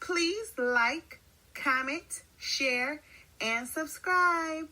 Please like, comment, share, and subscribe.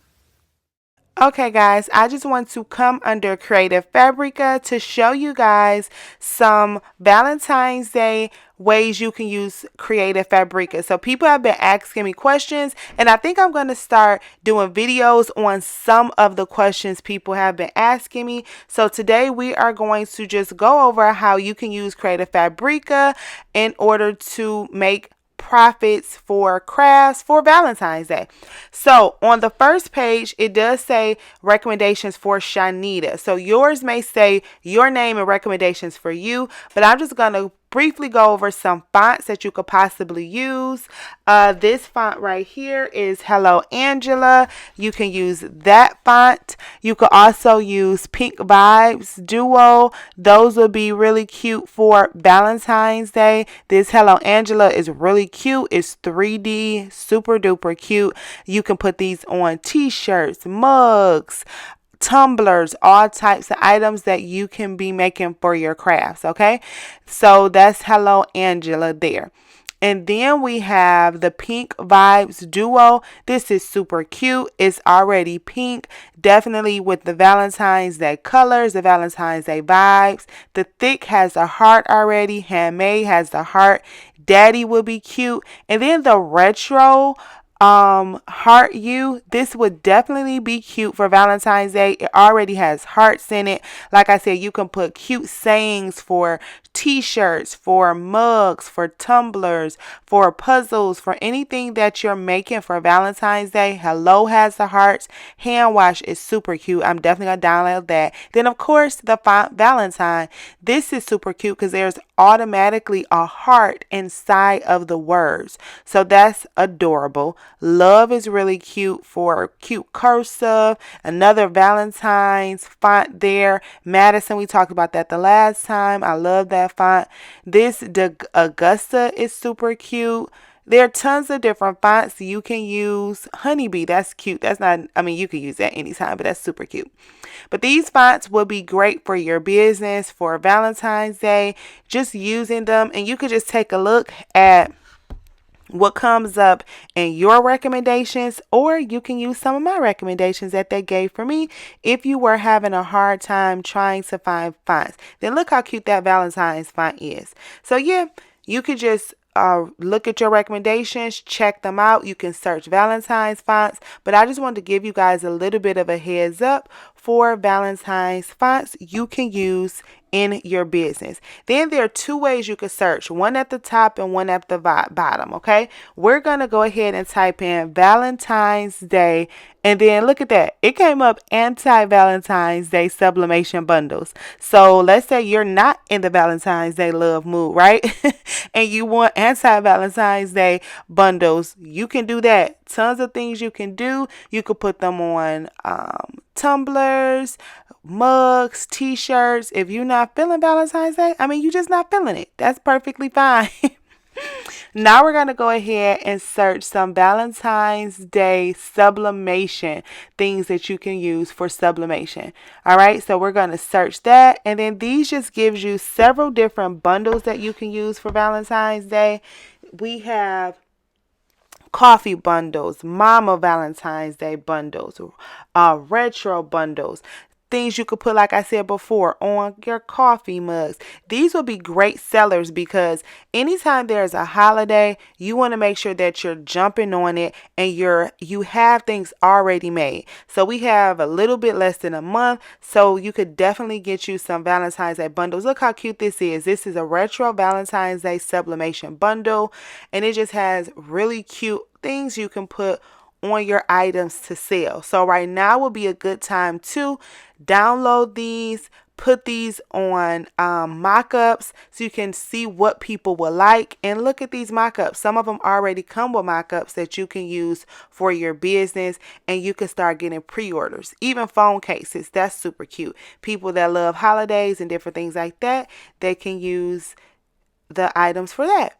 Okay guys, I just want to come under Creative Fabrica to show you guys some Valentine's Day ways you can use Creative Fabrica. So people have been asking me questions, and I think I'm going to start doing videos on some of the questions people have been asking me. So today we are going to just go over how you can use Creative Fabrica in order to make profits for crafts for Valentine's Day. So on the first page, it does say recommendations for Chonita. So yours may say your name and recommendations for you, but I'm just going to briefly go over some fonts that you could possibly use. This font right here is Hello Angela. You can use that font. You could also use Pink Vibes Duo. Those would be really cute for Valentine's Day. This Hello Angela is really cute. It's 3D, super duper cute. You can put these on t-shirts, mugs, tumblers, all types of items that you can be making for your crafts. Okay, so that's Hello Angela there. And then we have the Pink Vibes Duo. This is super cute. It's already pink, definitely with the Valentine's Day colors, the Valentine's Day vibes. The thick has the heart already. Handmade has the heart. Daddy would be cute. And then the retro heart you, this would definitely be cute for Valentine's Day. It already has hearts in it. Like I said, you can put cute sayings for t-shirts, for mugs, for tumblers, for puzzles, for anything that you're making for Valentine's Day. Hello has the hearts. Hand wash is super cute. I'm definitely gonna download that. Then of course the font Valentine. This is super cute because there's automatically a heart inside of the words, so that's adorable. Love is really cute for cute cursive. Another Valentine's font there. Madison, we talked about that the last time. I love that font. This Augusta is super cute. There are tons of different fonts you can use. Honeybee, that's cute. That's not, I mean, you can use that anytime, but that's super cute. But these fonts will be great for your business for Valentine's Day. Just using them, and you could just take a look at what comes up in your recommendations, or you can use some of my recommendations that they gave for me if you were having a hard time trying to find fonts. Then look how cute that Valentine's font is. So yeah, you could just look at your recommendations, check them out. You can search Valentine's fonts, but I just wanted to give you guys a little bit of a heads up for Valentine's fonts you can use in your business. Then there are two ways you could search, one at the top and one at the bottom. Okay, we're gonna go ahead and type in Valentine's Day, and then look at that, it came up anti-Valentine's Day sublimation bundles. So let's say you're not in the Valentine's Day love mood, right? And you want anti-Valentine's Day bundles, you can do that. Tons of things you can do. You could put them on tumblers, mugs, t-shirts. If you're not feeling Valentine's Day, I mean, you're just not feeling it. That's perfectly fine. Now we're going to go ahead and search some Valentine's Day sublimation, things that you can use for sublimation. All right, so we're going to search that, and then these just gives you several different bundles that you can use for Valentine's Day. We have coffee bundles, mama Valentine's Day bundles, retro bundles, things you could put, like I said before, on your coffee mugs. These will be great sellers because anytime there's a holiday, you want to make sure that you're jumping on it and you have things already made. So we have a little bit less than a month, so you could definitely get you some Valentine's Day bundles. Look how cute this is. This is a retro Valentine's Day sublimation bundle, and it just has really cute things you can put on your items to sell. So right now would be a good time to download these, put these on mock-ups so you can see what people will like, and look at these mock-ups. Some of them already come with mock-ups that you can use for your business, and you can start getting pre-orders. Even phone cases, that's super cute. People that love holidays and different things like that, they can use the items for that.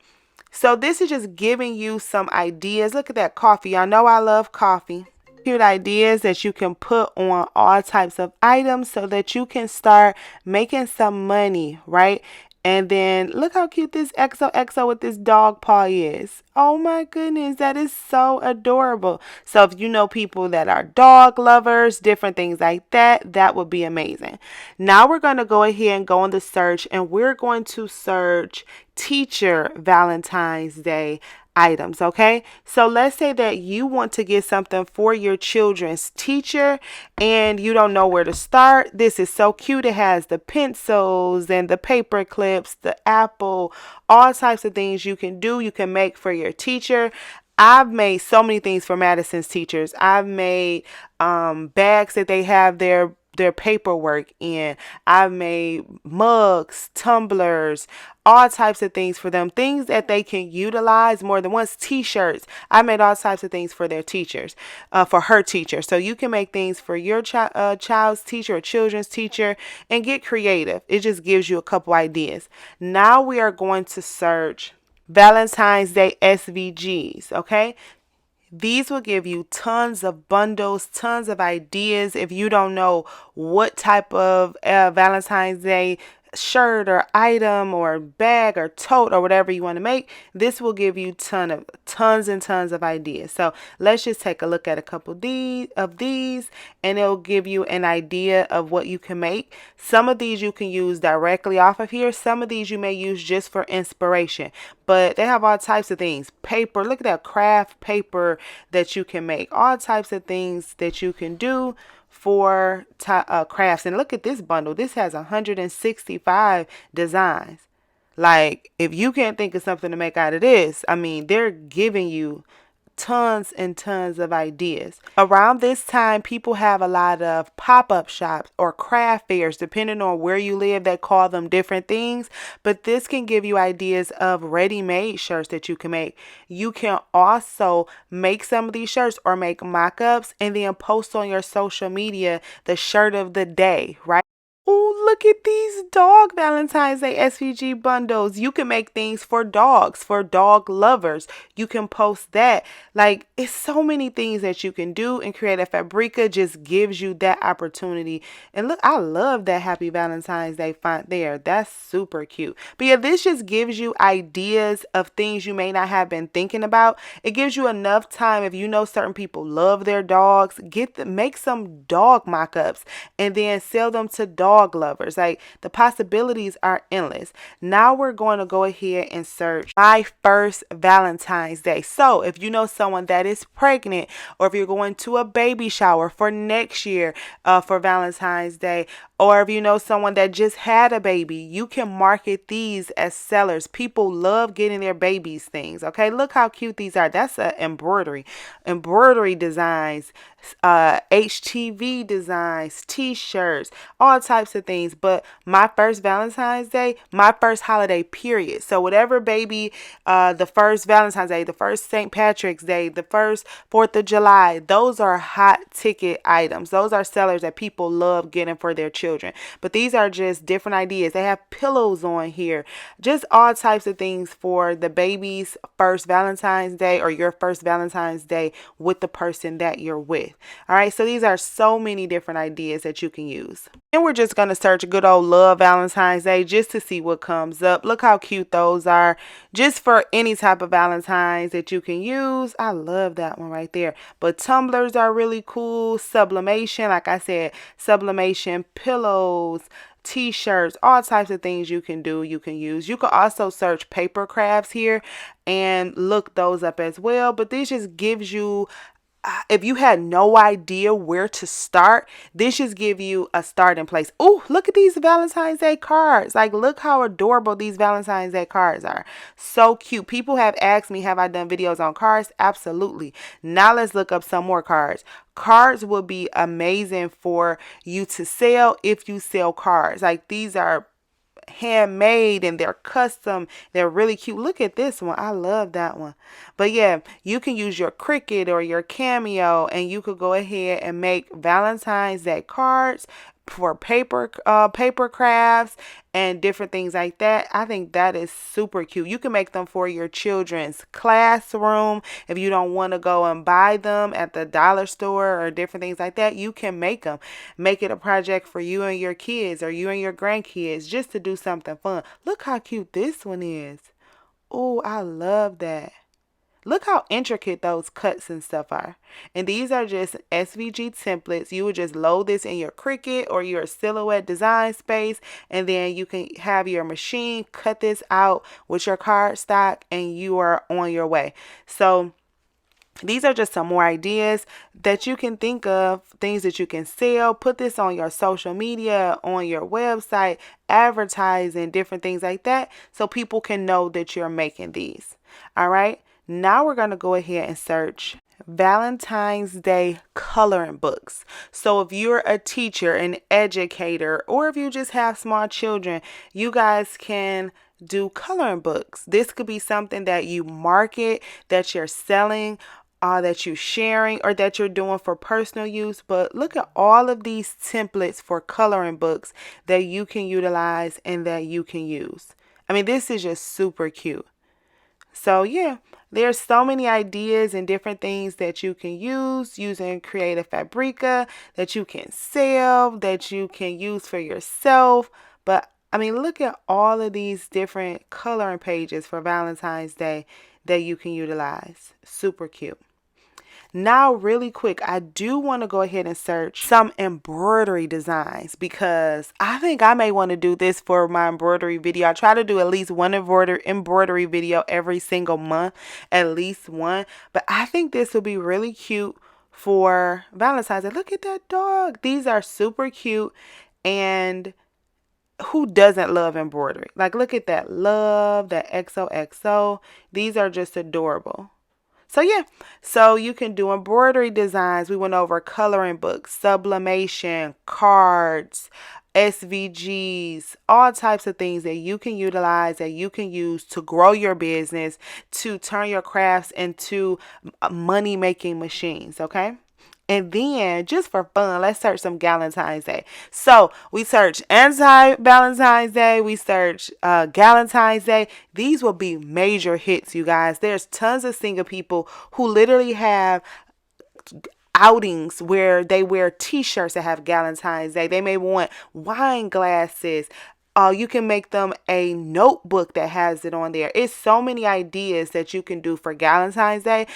So this is just giving you some ideas. Look at that coffee. Y'all know I love coffee. Cute ideas that you can put on all types of items so that you can start making some money, right? And then look how cute this XOXO with this dog paw is. Oh my goodness, that is so adorable. So if you know people that are dog lovers, different things like that, that would be amazing. Now we're going to go ahead and go on the search, and we're going to search teacher Valentine's Day items. Okay, so let's say that you want to get something for your children's teacher and you don't know where to start. This is so cute. It has the pencils and the paper clips, the apple, all types of things you can do, you can make for your teacher. I've made so many things for Madison's teachers. I've made bags that they have their paperwork in. I've made mugs, tumblers, all types of things for them, things that they can utilize more than once. T-shirts. I made all types of things for their teachers, for her teacher. So you can make things for your child's teacher or children's teacher and get creative. It just gives you a couple ideas. Now we are going to search Valentine's Day SVGs, okay? These will give you tons of bundles, tons of ideas. If you don't know what type of Valentine's Day shirt or item or bag or tote or whatever you want to make, this will give you tons and tons of ideas. So let's just take a look at a couple of these and it'll give you an idea of what you can make. Some of these you can use directly off of here. Some of these you may use just for inspiration, but they have all types of things. Paper, look at that craft paper that you can make. All types of things that you can do for crafts. And look at this bundle. This has 165 designs. Like, if you can't think of something to make out of this, I mean, they're giving you tons and tons of ideas. Around this time, people have a lot of pop-up shops or craft fairs, depending on where you live. They call them different things, but this can give you ideas of ready-made shirts that you can make. You can also make some of these shirts or make mock-ups and then post on your social media the shirt of the day, right? Oh, look at these dog Valentine's Day SVG bundles. You can make things for dogs, for dog lovers. You can post that. Like, it's so many things that you can do, and Creative Fabrica just gives you that opportunity. And look, I love that Happy Valentine's Day font there. That's super cute. But yeah, this just gives you ideas of things you may not have been thinking about. It gives you enough time. If you know certain people love their dogs, make some dog mock-ups and then sell them to dog lovers. Like, the possibilities are endless. Now we're going to go ahead and search My First Valentine's Day. So if you know someone that is pregnant, or if you're going to a baby shower for next year for Valentine's Day, or if you know someone that just had a baby, you can market these as sellers. People love getting their babies things. Okay, look how cute these are. That's a embroidery designs, HTV designs, t-shirts, all types of things. But my first Valentine's Day, my first holiday period. So whatever baby, the first Valentine's Day, the first St. Patrick's Day, the first 4th of July, those are hot ticket items. Those are sellers that people love getting for their children. But these are just different ideas. They have pillows on here, just all types of things for the baby's first Valentine's Day or your first Valentine's Day with the person that you're with. All right, so these are so many different ideas that you can use. And we're just going to search good old love Valentine's Day just to see what comes up. Look how cute those are, just for any type of Valentine's that you can use. I love that one right there. But tumblers are really cool. Sublimation, like I said, sublimation, pillows, t-shirts, all types of things you can do, you can use. You can also search paper crafts here and look those up as well. But this just gives you, if you had no idea where to start, this just give you a starting place. Oh, look at these Valentine's Day cards. Like, look how adorable these Valentine's Day cards are. So cute. People have asked me, have I done videos on cards? Absolutely. Now let's look up some more cards. Cards will be amazing for you to sell if you sell cards. Like, these are handmade and they're custom. They're really cute. Look at this one. I love that one. But yeah, you can use your Cricut or your Cameo and you could go ahead and make Valentine's Day cards, paper crafts and different things like that. I think that is super cute. You can make them for your children's classroom. If you don't want to go and buy them at the dollar store or different things like that, you can make them. Make it a project for you and your kids or you and your grandkids just to do something fun. Look how cute this one is. Oh, I love that. Look how intricate those cuts and stuff are. And these are just SVG templates. You would just load this in your Cricut or your Silhouette design space, and then you can have your machine cut this out with your cardstock, and you are on your way. So these are just some more ideas that you can think of, things that you can sell. Put this on your social media, on your website, advertising, different things like that, so people can know that you're making these. All right. Now we're going to go ahead and search Valentine's Day coloring books. So if you're a teacher, an educator, or if you just have small children, you guys can do coloring books. This could be something that you market, that you're selling, that you're sharing, or that you're doing for personal use. But look at all of these templates for coloring books that you can utilize and that you can use. I mean, this is just super cute. So yeah, there's so many ideas and different things that you can use using Creative Fabrica, that you can sell, that you can use for yourself. But I mean, look at all of these different coloring pages for Valentine's Day that you can utilize. Super cute. Now, really quick, I do want to go ahead and search some embroidery designs because I think I may want to do this for my embroidery video. I try to do at least one embroidery video every single month, at least one. But I think this would be really cute for Valentine's Day. Look at that dog. These are super cute. And who doesn't love embroidery? Like, look at that love, that XOXO. These are just adorable. So yeah, so you can do embroidery designs. We went over coloring books, sublimation, cards, SVGs, all types of things that you can utilize, that you can use to grow your business, to turn your crafts into money-making machines, okay? And then, just for fun, let's search some Valentine's Day. So, we search anti-Valentine's Day. We search Valentine's Day. These will be major hits, you guys. There's tons of single people who literally have outings where they wear t-shirts that have Valentine's Day. They may want wine glasses. You can make them a notebook that has it on there. It's so many ideas that you can do for Valentine's Day.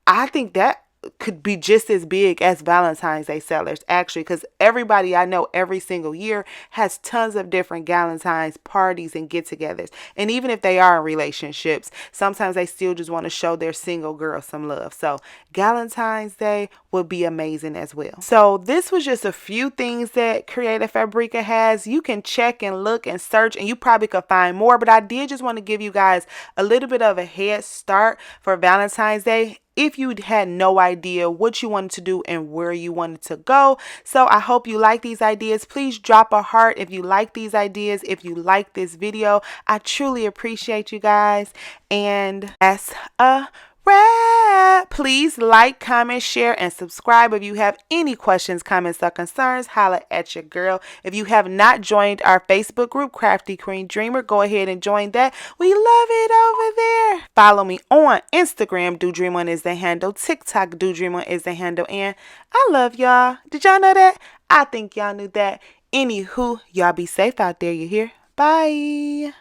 I think that could be just as big as Valentine's Day sellers, actually, because everybody I know every single year has tons of different Valentine's parties and get-togethers. And even if they are in relationships, sometimes they still just want to show their single girl some love. So Valentine's Day would be amazing as well. So this was just a few things that Creative Fabrica has. You can check and look and search, and you probably could find more, but I did just want to give you guys a little bit of a head start for Valentine's Day if you had no idea what you wanted to do and where you wanted to go. So I hope you like these ideas. Please drop a heart if you like these ideas, if you like this video. I truly appreciate you guys. And that's a wrap. Please like, comment, share, and subscribe. If you have any questions, comments, or concerns, holla at your girl. If you have not joined our Facebook group, Crafty Queen Dreamer, go ahead and join that. We love it over there. Follow me on Instagram. Do Dream On is the handle. TikTok, Do Dream On is the handle. And I love y'all. Did y'all know that? I think y'all knew that. Anywho, y'all be safe out there, you hear? Bye.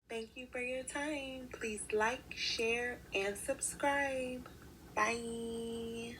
Thank you for your time. Please like, share, and subscribe. Bye.